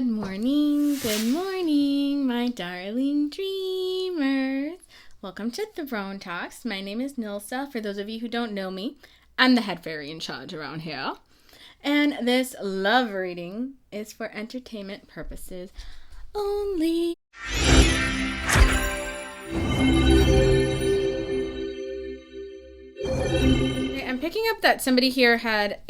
Good morning, my darling dreamers. Welcome to Throne Talks. My name is Nilsa. For those of you who don't know me, I'm the head fairy in charge around here. And this love reading is for entertainment purposes only. I'm picking up that somebody here had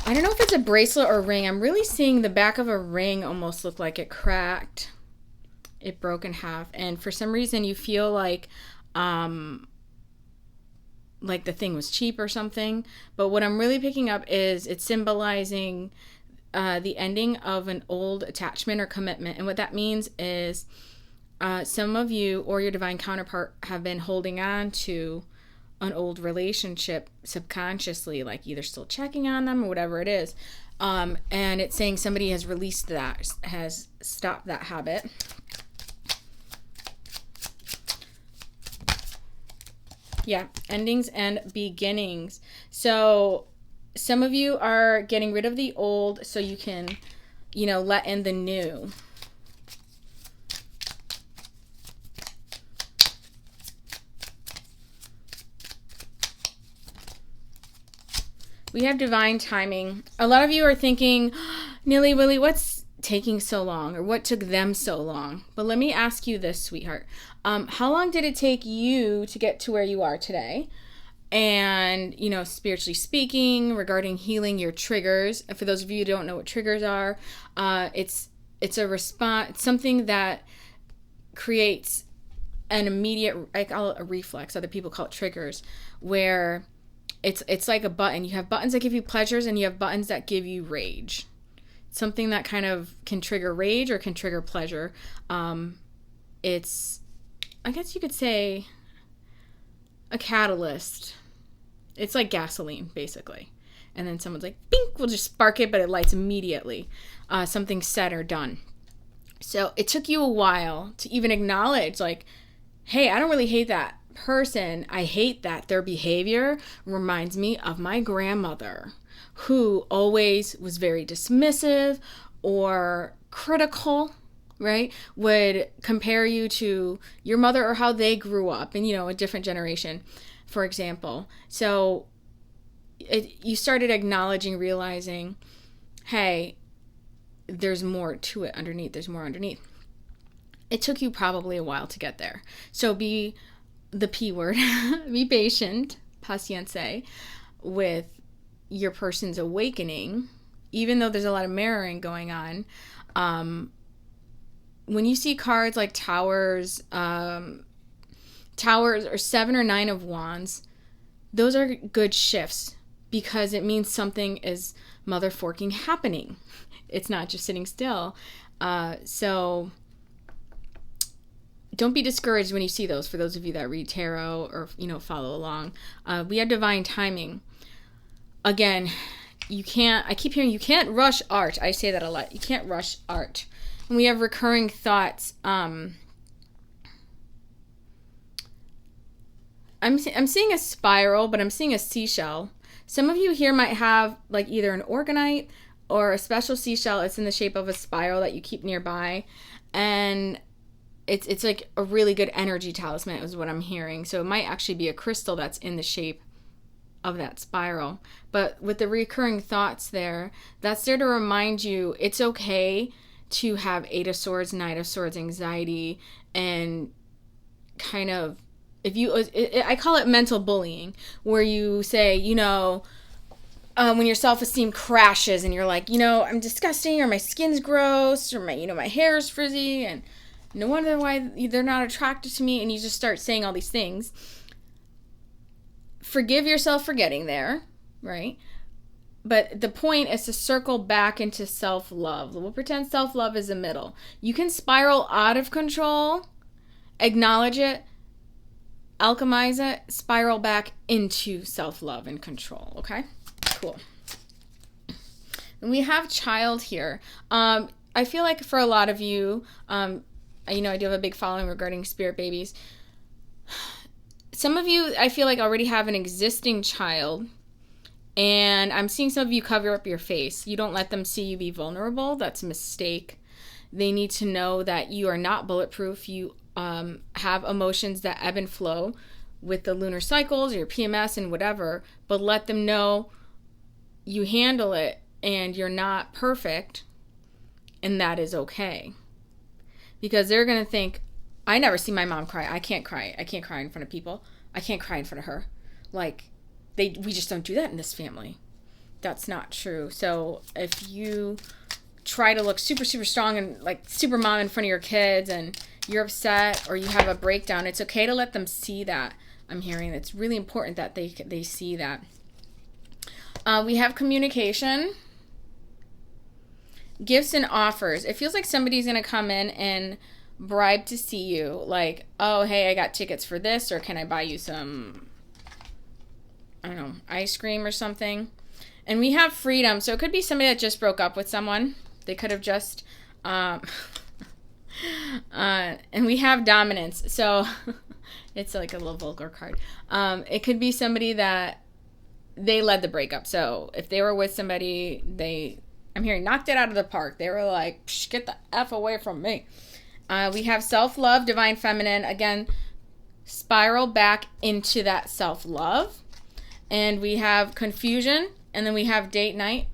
I don't know if it's a bracelet or a ring. I'm really seeing the back of a ring almost look like it cracked. It broke in half. And for some reason you feel like the thing was cheap or something. But what I'm really picking up is it's symbolizing the ending of an old attachment or commitment. And what that means is some of you or your divine counterpart have been holding on to an old relationship subconsciously, like either still checking on them or whatever it is. And it's saying somebody has released that, has stopped that habit. Yeah, endings and beginnings. So some of you are getting rid of the old so you can, let in the new. We have divine timing. A lot of you are thinking, Nilly Willy, what's taking so long? Or what took them so long? But let me ask you this, sweetheart. How long did it take you to get to where you are today? And, spiritually speaking, regarding healing your triggers. For those of you who don't know what triggers are, it's a response, something that creates an immediate, I call it a reflex. Other people call it triggers, where it's like a button. You have buttons that give you pleasures and you have buttons that give you rage. Something that kind of can trigger rage or can trigger pleasure. It's, I guess you could say, a catalyst. It's like gasoline, basically. And then someone's like, bink, we'll just spark it, but it lights immediately. Something's said or done. So it took you a while to even acknowledge, like, hey, I don't really hate that person. I hate that their behavior reminds me of my grandmother, who always was very dismissive or critical, right? Would compare you to your mother or how they grew up in, a different generation, for example. So you started acknowledging, realizing, hey, there's more to it underneath. There's more underneath. It took you probably a while to get there. So be the P word, be patient, paciencia, with your person's awakening, even though there's a lot of mirroring going on. When you see cards like towers or 7 or 9 of wands, those are good shifts because it means something is motherforking happening. It's not just sitting still. So don't be discouraged when you see those, for those of you that read tarot or, follow along. We have divine timing. Again, I keep hearing you can't rush art. I say that a lot. You can't rush art. And we have recurring thoughts. I'm seeing a spiral, but I'm seeing a seashell. Some of you here might have like either an organite or a special seashell. It's in the shape of a spiral that you keep nearby. And it's like a really good energy talisman is what I'm hearing. So it might actually be a crystal that's in the shape of that spiral. But with the recurring thoughts there, that's there to remind you it's okay to have 8 of Swords, 9 of Swords anxiety, and kind of, I call it mental bullying, where you say, when your self-esteem crashes and you're like, I'm disgusting, or my skin's gross, or my hair is frizzy, and no wonder why they're not attracted to me, and you just start saying all these things. Forgive yourself for getting there, right? But the point is to circle back into self-love. We'll pretend self-love is the middle. You can spiral out of control, acknowledge it, alchemize it, spiral back into self-love and control, okay? Cool. And we have child here. I feel like for a lot of you, I do have a big following regarding spirit babies. Some of you, I feel like, already have an existing child, And I'm seeing some of you cover up your face. You don't let them see you be vulnerable. That's a mistake. They need to know that you are not bulletproof. You have emotions that ebb and flow with the lunar cycles, your PMS and whatever, but let them know you handle it and you're not perfect, and that is okay. Because they're going to think, I never see my mom cry. I can't cry. I can't cry in front of people. I can't cry in front of her. Like, we just don't do that in this family. That's not true. So if you try to look super, super strong and like super mom in front of your kids and you're upset or you have a breakdown, it's okay to let them see that. I'm hearing it's really important that they see that. We have communication. Gifts and offers. It feels like somebody's going to come in and bribe to see you. Like, oh, hey, I got tickets for this, or can I buy you some, I don't know, ice cream or something. And we have freedom. So it could be somebody that just broke up with someone. They could have just, and we have dominance. So it's like a little vulgar card. It could be somebody that they led the breakup. So if they were with somebody, I'm hearing knocked it out of the park. They were like, get the F away from me. We have self-love, divine feminine. Again, spiral back into that self-love. And we have confusion. And then we have date night.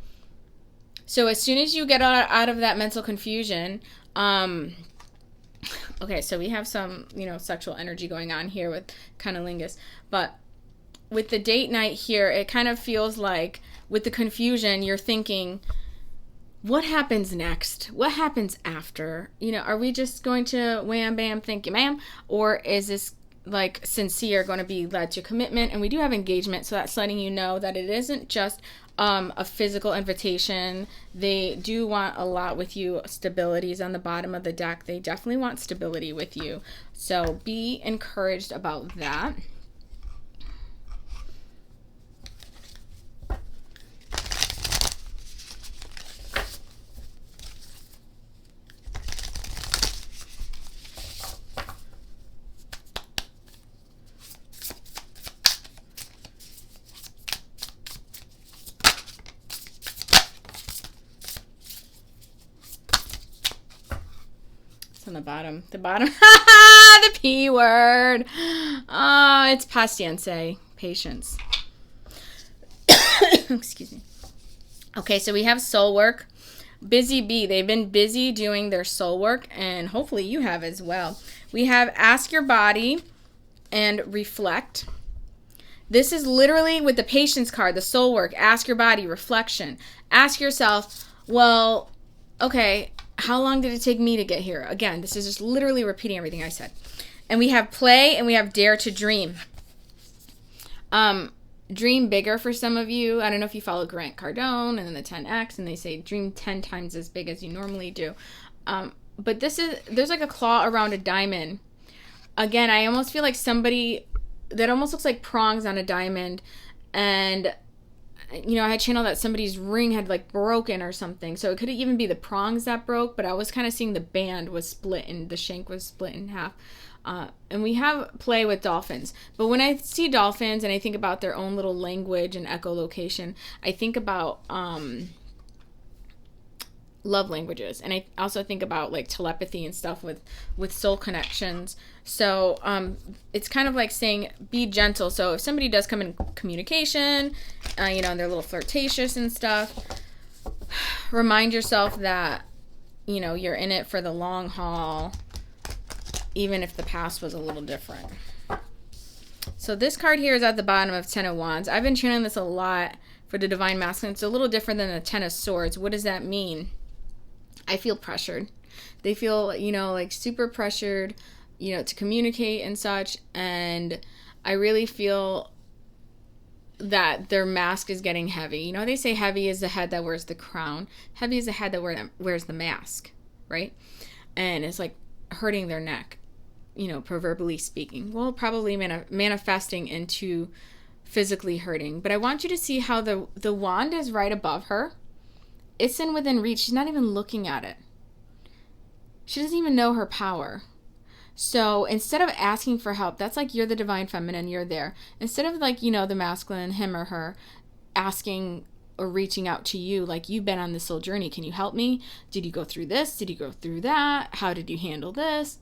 So as soon as you get out of that mental confusion, okay, so we have some, sexual energy going on here with cunnilingus. But with the date night here, it kind of feels like with the confusion, you're thinking, what happens next? What happens after? Are we just going to wham, bam, thank you, ma'am? Or is this like sincere, going to be led to commitment? And we do have engagement, so that's letting you know that it isn't just a physical invitation. They do want a lot with you. Stability is on the bottom of the deck. They definitely want stability with you. So be encouraged about that. On the bottom, the P word. It's patience, patience. Excuse me. Okay, so we have soul work. Busy bee. They've been busy doing their soul work, and hopefully you have as well. We have ask your body and reflect. This is literally with the patience card, the soul work. Ask your body, reflection. Ask yourself, well, okay, how long did it take me to get here? Again, this is just literally repeating everything I said. And we have play and we have dare to dream. Dream bigger for some of you. I don't know if you follow Grant Cardone and then the 10X, and they say dream 10 times as big as you normally do. But there's like a claw around a diamond. Again, I almost feel like somebody that almost looks like prongs on a diamond, and I had channeled that somebody's ring had like broken or something. So it could even be the prongs that broke, but I was kind of seeing the band was split and the shank was split in half. And we have play with dolphins. But when I see dolphins and I think about their own little language and echolocation, I think about love languages. And I also think about like telepathy and stuff with soul connections. So it's kind of like saying be gentle. So if somebody does come in communication, and they're a little flirtatious and stuff, remind yourself that you're in it for the long haul, even if the past was a little different. So this card here is at the bottom of 10 of Wands. I've been channeling this a lot for the Divine Masculine. It's a little different than the 10 of Swords. What does that mean? I feel pressured. They feel, like super pressured, to communicate and such. And I really feel that their mask is getting heavy. They say heavy is the head that wears the crown. Heavy is the head that wears the mask, right? And it's like hurting their neck, proverbially speaking. Well, probably manifesting into physically hurting. But I want you to see how the wand is right above her. It's within reach. She's not even looking at it. She doesn't even know her power. So instead of asking for help, that's like you're the divine feminine, you're there. Instead of like, the masculine, him or her, asking or reaching out to you, like, you've been on this whole journey. Can you help me? Did you go through this? Did you go through that? How did you handle this?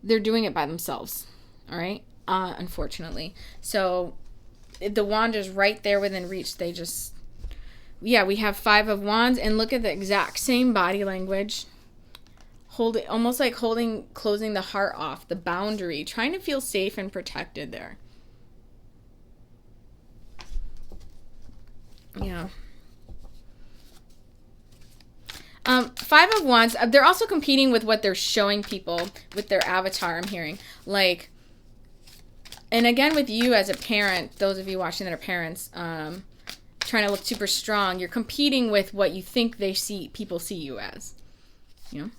They're doing it by themselves. All right. Unfortunately. So the wand is right there within reach. They just, yeah, we have 5 of Wands, and look at the exact same body language. Holding, almost like closing the heart off, the boundary, trying to feel safe and protected there. Yeah. 5 of Wands, they're also competing with what they're showing people with their avatar, I'm hearing. Like, and again, with you as a parent, those of you watching that are parents, trying to look super strong, you're competing with what you think people see you as. You know?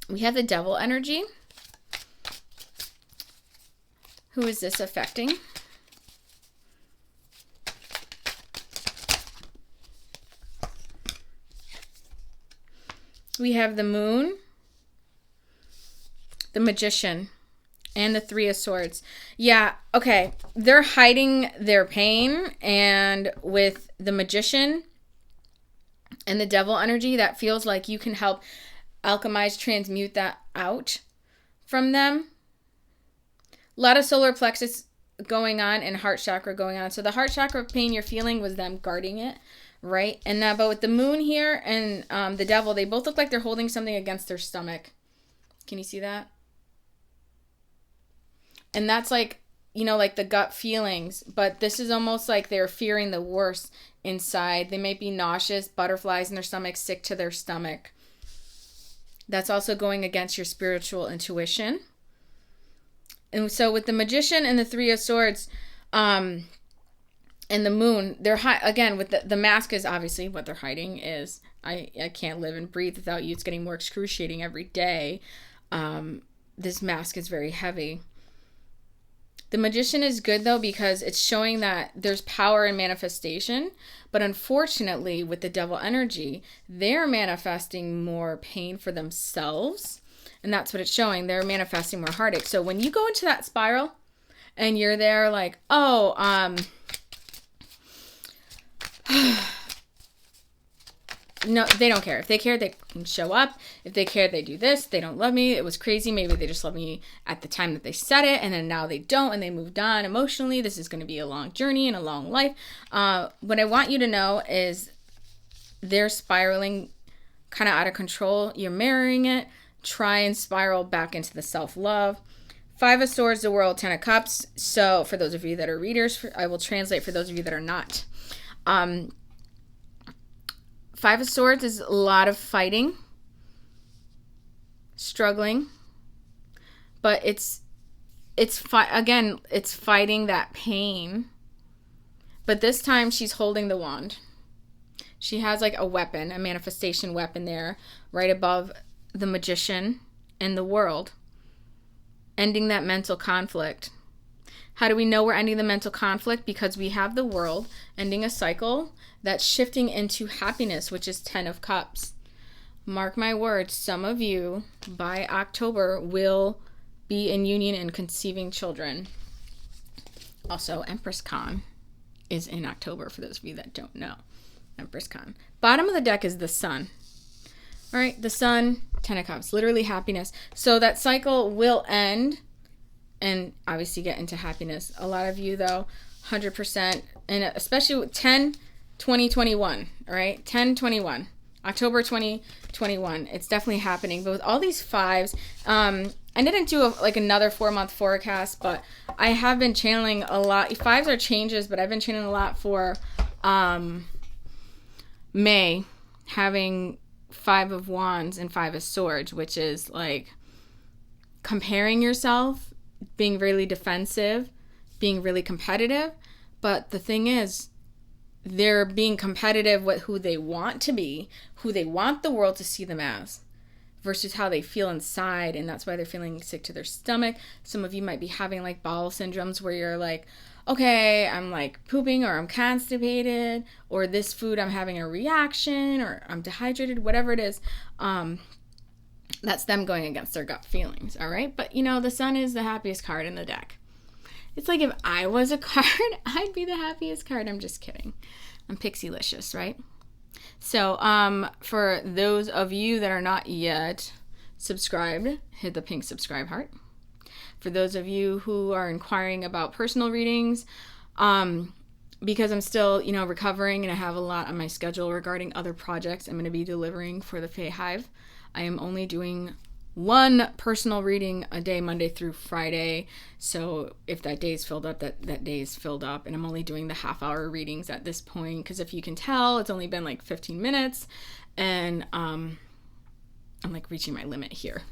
We have the Devil energy. Who is this affecting? We have the Moon, the Magician, and the 3 of Swords. Yeah, okay. They're hiding their pain, and with the Magician and the Devil energy, that feels like you can help alchemize, transmute that out from them. A lot of solar plexus going on and heart chakra going on. So the heart chakra pain you're feeling was them guarding it. Right? And now, but with the Moon here and the Devil, they both look like they're holding something against their stomach. Can you see that? And that's like, you know, like the gut feelings. But this is almost like they're fearing the worst inside. They might be nauseous, butterflies in their stomach, sick to their stomach. That's also going against your spiritual intuition. And so with the Magician and the 3 of Swords, and the Moon, they're again with the mask is obviously what they're hiding is I can't live and breathe without you. It's getting more excruciating every day. This mask is very heavy. The Magician is good though because it's showing that there's power in manifestation, but unfortunately with the Devil energy, they're manifesting more pain for themselves, and that's what it's showing. They're manifesting more heartache. So when you go into that spiral and you're there like, oh, no, they don't care. If they care, they can show up. If they care, they do this. They don't love me. It was crazy. Maybe they just love me at the time that they said it, and then now they don't, and they moved on emotionally. This is going to be a long journey and a long life. What I want you to know is they're spiraling kind of out of control. You're mirroring it. Try and spiral back into the self-love. 5 of Swords, the World, 10 of Cups. So for those of you that are readers, I will translate for those of you that are not. 5 of Swords is a lot of fighting, struggling, but it's fighting that pain. But this time she's holding the wand. She has like a weapon, a manifestation weapon there, right above the Magician and the World, ending that mental conflict. How do we know we're ending the mental conflict? Because we have the World ending a cycle that's shifting into happiness, which is 10 of Cups. Mark my words, some of you by October will be in union and conceiving children. Also, Empress Con is in October, for those of you that don't know. Empress Con. Bottom of the deck is the Sun. All right, the Sun, 10 of Cups, literally happiness. So that cycle will end and obviously get into happiness. A lot of you, though, 100%, and especially with 10/20/21, all right? 10/21, October 2021. It's definitely happening. But with all these 5s, I didn't do another 4-month forecast, but I have been channeling a lot. 5s are changes, but I've been channeling a lot for May, having 5 of Wands and 5 of Swords, which is like comparing yourself, being really defensive, being really competitive. But the thing is, they're being competitive with who they want to be, who they want the world to see them as, versus how they feel inside. And that's why they're feeling sick to their stomach. Some of you might be having like bowel syndromes where you're like, okay, I'm like pooping, or I'm constipated, or this food I'm having a reaction, or I'm dehydrated, whatever it is. That's them going against their gut feelings, all right? But, you know, the Sun is the happiest card in the deck. It's like if I was a card, I'd be the happiest card. I'm just kidding. I'm Pixie-licious, right? So for those of you that are not yet subscribed, hit the pink subscribe heart. For those of you who are inquiring about personal readings, because I'm still, recovering and I have a lot on my schedule regarding other projects I'm going to be delivering for the Fae Hive, I am only doing one personal reading a day, Monday through Friday. So if that day is filled up, that day is filled up. And I'm only doing the half-hour readings at this point, because if you can tell, it's only been like 15 minutes. And I'm like reaching my limit here.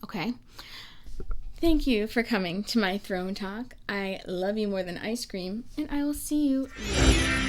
Okay. Thank you for coming to my throne talk. I love you more than ice cream, and I will see you later.